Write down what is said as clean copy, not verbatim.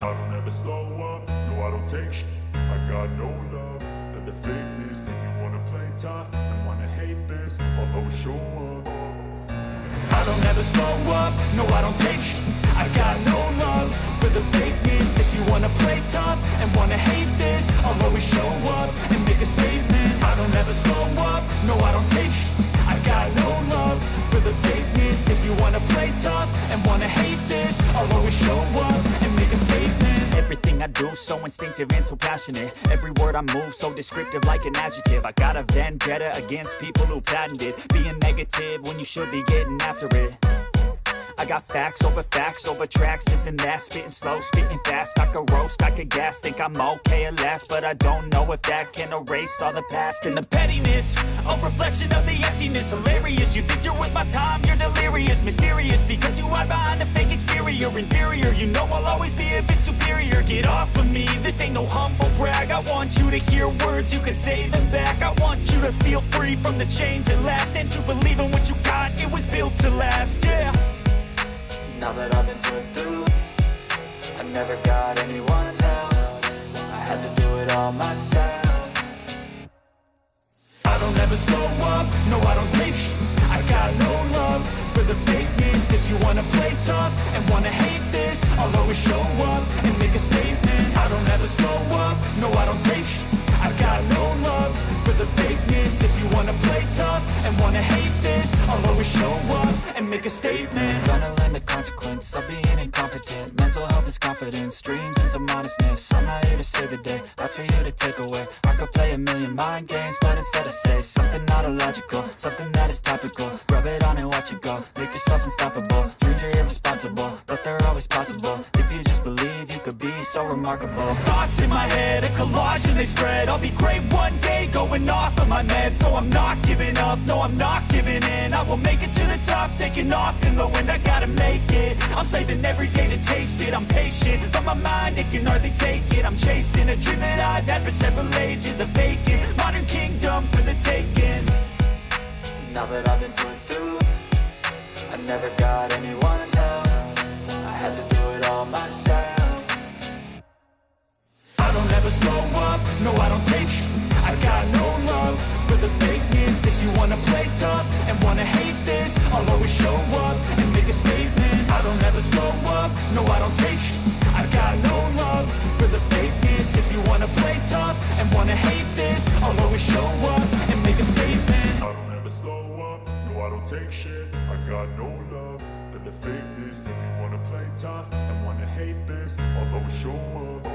I don't ever slow up, no I don't take sh**. I got no love for the fakeness. If you wanna play tough and wanna hate this, I'll always show up. I don't ever slow up, no I don't take sh**. I got no love for the fakeness. If you wanna play tough and wanna hate this, I'll always show up and make a statement. I don't ever slow up, no I don't take sh**. I got no love for the fakeness. If you wanna play tough and wanna hate this, I'll always show up and make a statement. Everything I do so instinctive and so passionate. Every word I move so descriptive like an adjective. I got a vendetta against people who patented being negative when you should be getting after it. I got facts over tracks, this and that. Spitting slow, spitting fast, I could roast, I could gas. Think I'm okay at last, but I don't know if that can erase all the past. And the pettiness, a reflection of the emptiness. Hilarious, you think you're with my time, you're delirious. Mysterious, because you hide behind a fake exterior. Inferior, you know I'll always be a bit superior. Get off of me, this ain't no humble brag. I want you to hear words, you can say them back. I want you to feel free from the chains that last, and to believe in what you got, it was built to last, yeah. Now that I've been put through, I never got anyone's help. I had to do it all myself. I don't ever slow up, no I don't take sh**. I got no love for the fakeness. If you wanna play tough and wanna hate this, I'll always show up and make a statement. I don't ever slow up, no I don't take sh**. I got no love for the fakeness. If you wanna play tough and wanna hate this, I'll always show up and make a statement. Gonna learn the consequence of being incompetent. Mental health is confidence, dreams and some honestness. I'm not here to save the day, that's for you to take away. I could play a million mind games, but instead I say something not illogical, something that is topical. Rub it on and watch it go, make yourself unstoppable. Dreams are irresponsible, but they're always possible. If you just believe, you could be so remarkable. Thoughts in my head, a collage and they spread. I'll be great one day, going off of my meds. No, I'm not giving up, no, I'm not giving in. I will make it to the top, taking off in the wind. I gotta make it, I'm saving every day to taste it. I'm patient, but my mind, it can hardly take it. I'm chasing a dream that I've had for several ages. A vacant, modern kingdom for the taking. Now that I've been put through, I never got anyone's help. I had to do it all myself. I don't ever slow up, no I don't take sh**. I got no love for the fakeness. If you wanna play tough and wanna hate this, I'll always show up and make a statement. I don't ever slow up, no I don't take sh**. I got no love for the fakeness. If you wanna play tough and wanna hate this, I'll always show up and make a statement. I don't ever slow up, no I don't take shit. I got no love for the fakeness. If you wanna play tough and wanna hate this, I'll always show up.